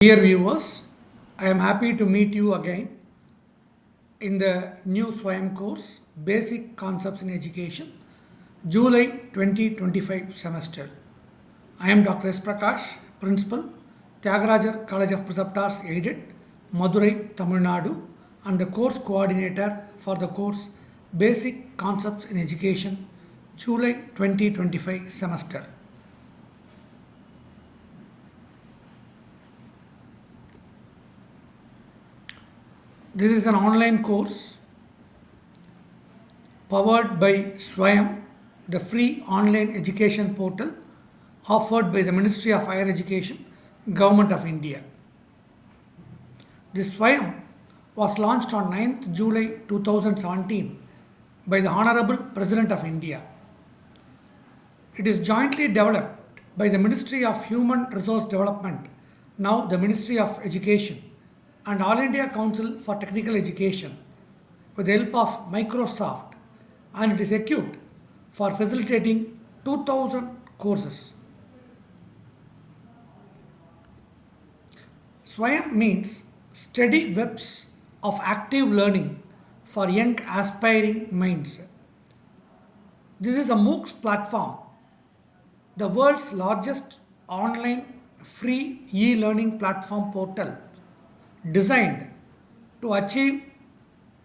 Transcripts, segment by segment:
Dear viewers, I am happy to meet you again in the new SWAYAM course, Basic Concepts in Education, July 2025 semester. I am Dr. S. Prakash, Principal, Thiagarajar College of Preceptors Aided, Madurai, Tamil Nadu, and the course coordinator for the course Basic Concepts in Education, July 2025 semester. This is an online course powered by SWAYAM, the free online education portal offered by the Ministry of Higher Education, Government of India. This SWAYAM was launched on 9th July 2017 by the Honorable President of India. It is jointly developed by the Ministry of Human Resource Development, now the Ministry of Education, and All India Council for Technical Education with the help of Microsoft, and it is equipped for facilitating 2000 courses. SWAYAM means steady webs of active learning for young aspiring minds. This is a MOOCs platform, the world's largest online free e-learning platform portal designed to achieve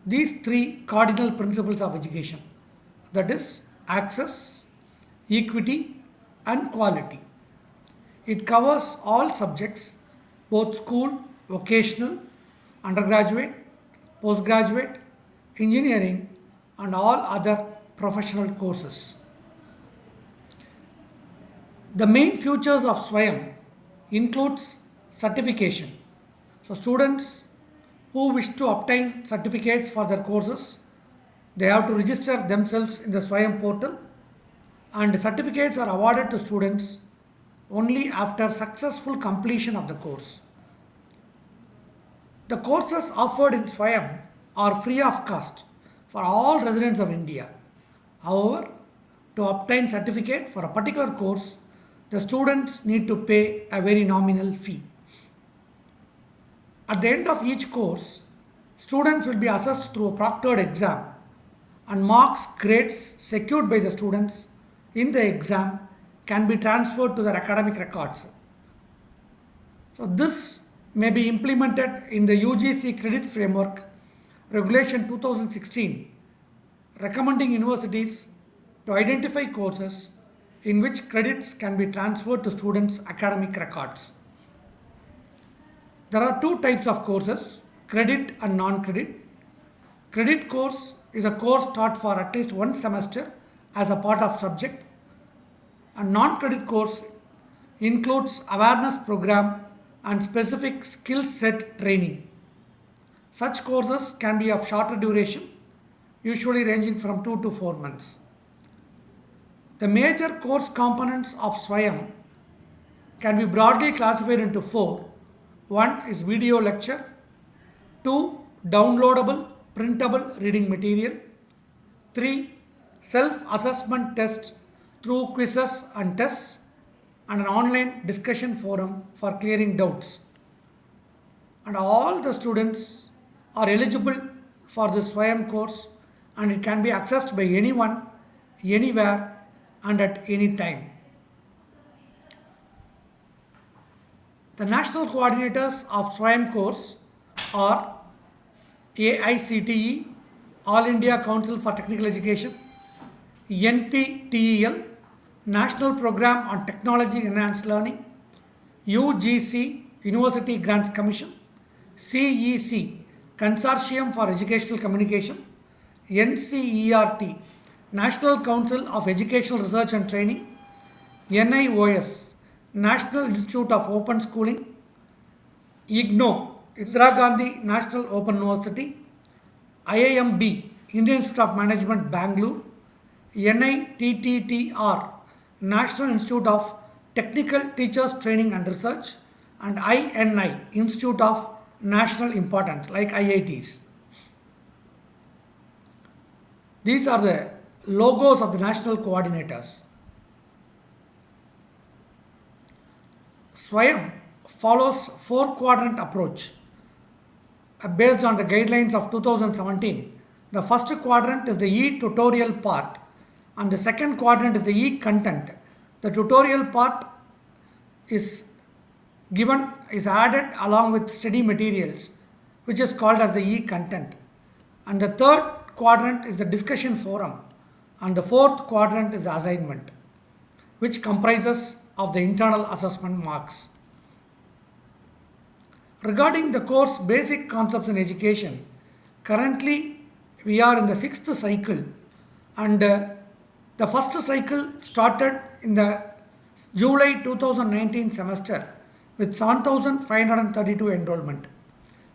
these three cardinal principles of education, that is, access, equity, and quality. It covers all subjects, both school, vocational, undergraduate, postgraduate, engineering, and all other professional courses. The main features of SWAYAM includes certification. So students who wish to obtain certificates for their courses, they have to register themselves in the SWAYAM portal, and the certificates are awarded to students only after successful completion of the course. The courses offered in SWAYAM are free of cost for all residents of India. However, to obtain certificate for a particular course, the students need to pay a very nominal fee. At the end of each course, students will be assessed through a proctored exam, and marks, grades secured by the students in the exam can be transferred to their academic records. So this may be implemented in the UGC Credit Framework Regulation 2016, recommending universities to identify courses in which credits can be transferred to students' academic records. There are two types of courses, credit and non-credit. Credit course is a course taught for at least one semester as a part of subject. A non-credit course includes awareness program and specific skill set training. Such courses can be of shorter duration, usually ranging from 2 to 4 months. The major course components of SWAYAM can be broadly classified into four. One is video lecture, two, downloadable printable reading material, three, self-assessment test through quizzes and tests, and an online discussion forum for clearing doubts. And all the students are eligible for the SWAYAM course, and it can be accessed by anyone, anywhere, and at any time. The national coordinators of SWAYAM course are AICTE, All India Council for Technical Education, NPTEL, National Program on Technology Enhanced Learning, UGC, University Grants Commission, CEC, Consortium for Educational Communication, NCERT, National Council of Educational Research and Training, NIOS, National Institute of Open Schooling, IGNO, Indira Gandhi National Open University, IIMB, Indian Institute of Management, Bangalore, NITTTR, National Institute of Technical Teachers Training and Research, and INI, Institute of National Importance, like IITs. These are the logos of the national coordinators. SWAYAM follows four quadrant approach based on the guidelines of 2017. The first quadrant is the e-tutorial part and the second quadrant is the e-content. The tutorial part is added along with study materials, which is called as the e-content. And the third quadrant is the discussion forum and the fourth quadrant is the assignment, which comprises of the internal assessment marks. Regarding the course Basic Concepts in Education, currently we are in the sixth cycle and the first cycle started in the July 2019 semester with 7,532 enrollment.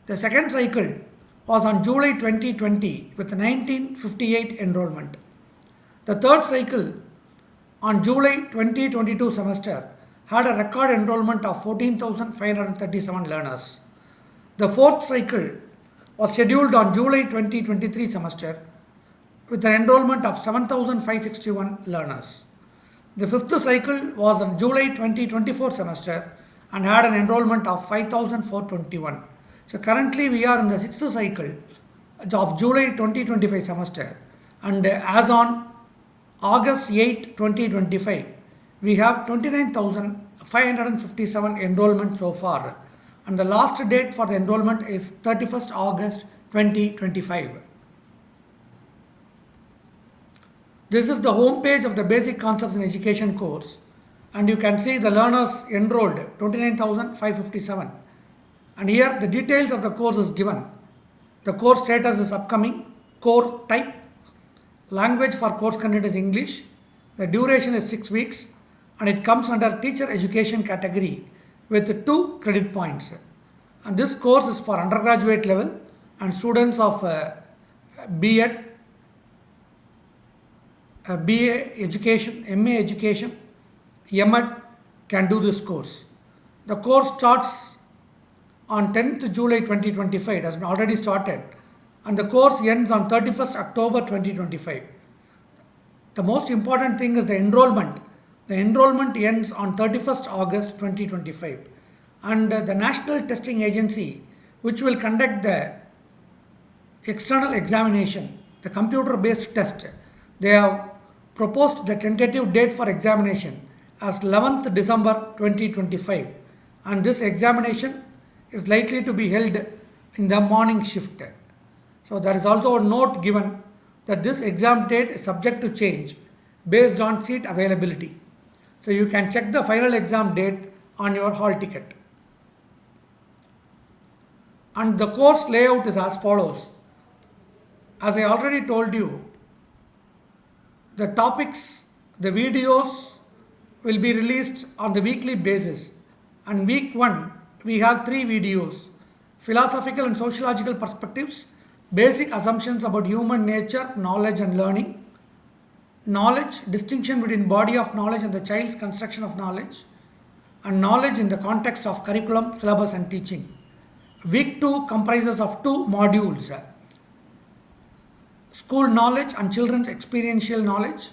The second cycle was on July 2020 with 1958 enrollment. The third cycle on July 2022 semester had a record enrollment of 14,537 learners. The fourth cycle was scheduled on July 2023 semester with an enrollment of 7,561 learners. The fifth cycle was on July 2024 semester and had an enrollment of 5,421. So currently we are in the sixth cycle of July 2025 semester and as on August 8, 2025, we have 29,557 enrollment so far and the last date for the enrollment is 31st August 2025. This is the home page of the Basic Concepts in Education course and you can see the learners enrolled 29,557 and here the details of the course is given. The course status is upcoming, core type, language for course content is English, the duration is 6 weeks and it comes under teacher education category with 2 credit points. And this course is for undergraduate level and students of B.Ed, BA education, MA education, M.Ed can do this course. The course starts on 10th July 2025, it has been already started and the course ends on 31st October 2025. The most important thing is the enrollment. The enrollment ends on 31st August 2025 and the National Testing Agency, which will conduct the external examination, the computer based test, they have proposed the tentative date for examination as 11th December 2025 and this examination is likely to be held in the morning shift. So there is also a note given that this exam date is subject to change based on seat availability. So you can check the final exam date on your hall ticket. And the course layout is as follows. As I already told you, the topics, the videos will be released on the weekly basis. And week 1, we have 3 videos. Philosophical and sociological perspectives, basic assumptions about human nature, knowledge and learning, knowledge, distinction between body of knowledge and the child's construction of knowledge, and knowledge in the context of curriculum, syllabus and teaching. Week 2 comprises of 2 modules, school knowledge and children's experiential knowledge,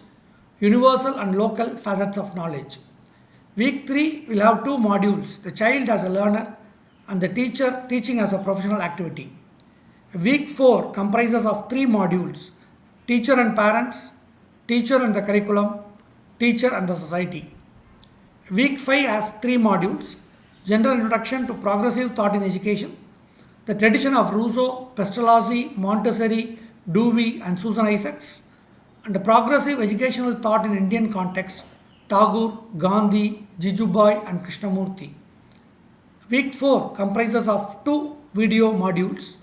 universal and local facets of knowledge. Week 3 will have 2 modules, the child as a learner and the teacher teaching as a professional activity. Week 4 comprises of 3 modules, teacher and parents, teacher and the curriculum, teacher and the society. Week 5 has 3 modules, general introduction to progressive thought in education, the tradition of Rousseau, Pestalozzi, Montessori, Dewey and Susan Isaacs, and the progressive educational thought in Indian context, Tagore, Gandhi, Jijubai and Krishnamurti. Week 4 comprises of 2 video modules,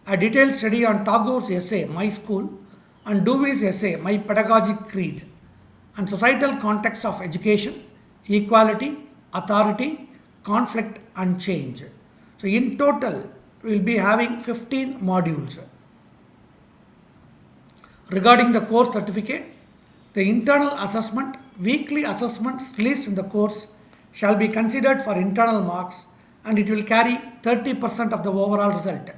a detailed study on Tagore's essay, My School, and Dewey's essay, My Pedagogic Creed, and societal context of education, equality, authority, conflict and change. So in total, we will be having 15 modules. Regarding the course certificate, the internal assessment, weekly assessments released in the course shall be considered for internal marks and it will carry 30% of the overall result.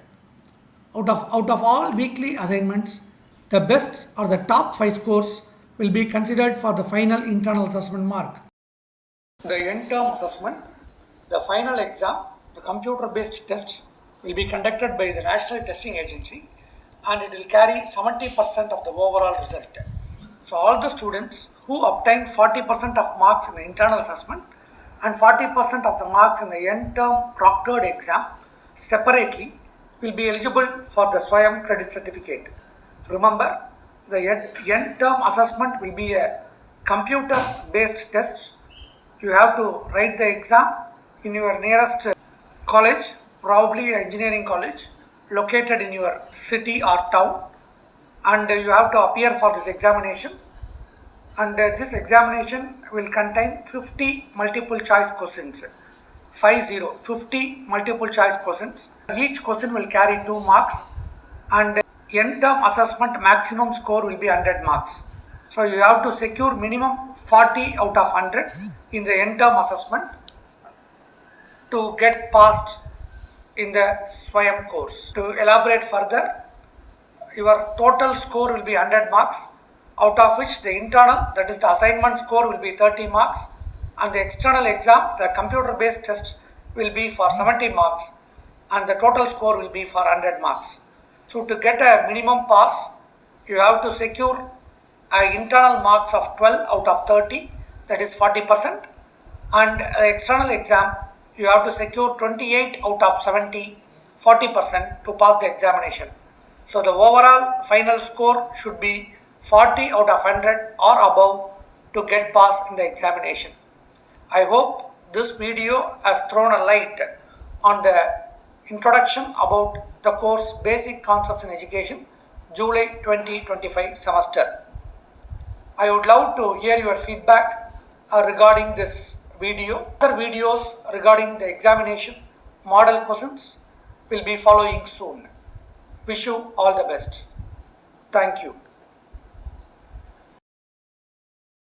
Out of all weekly assignments, the best or the top 5 scores will be considered for the final internal assessment mark. The end term assessment, The final exam, the computer-based test, will be conducted by the National Testing Agency and it will carry 70% of the overall result. So all the students who obtain 40% of marks in the internal assessment and 40% of the marks in the end-term proctored exam separately will be eligible for the SWAYAM credit certificate. Remember, the end-term assessment will be a computer-based test. You have to write the exam in your nearest college, probably an engineering college, located in your city or town, and you have to appear for this examination. And this examination will contain 50 multiple choice questions. 50 multiple choice questions. Each question will carry 2 marks and end-term assessment maximum score will be 100 marks. So you have to secure minimum 40 out of 100 in the end-term assessment to get passed in the SWAYAM course. To elaborate further, your total score will be 100 marks, out of which the internal, that is the assignment score, will be 30 marks, and the external exam, the computer based test, will be for 70 marks, and the total score will be for 100 marks. So to get a minimum pass, you have to secure internal marks of 12 out of 30, that is 40%, and the external exam, you have to secure 28 out of 70, 40% to pass the examination. So the overall final score should be 40 out of 100 or above to get passed in the examination. I hope this video has thrown a light on the introduction about the course Basic Concepts in Education, July 2025 semester. I would love to hear your feedback regarding this video. Other videos regarding the examination, model questions will be following soon. Wish you all the best. Thank you.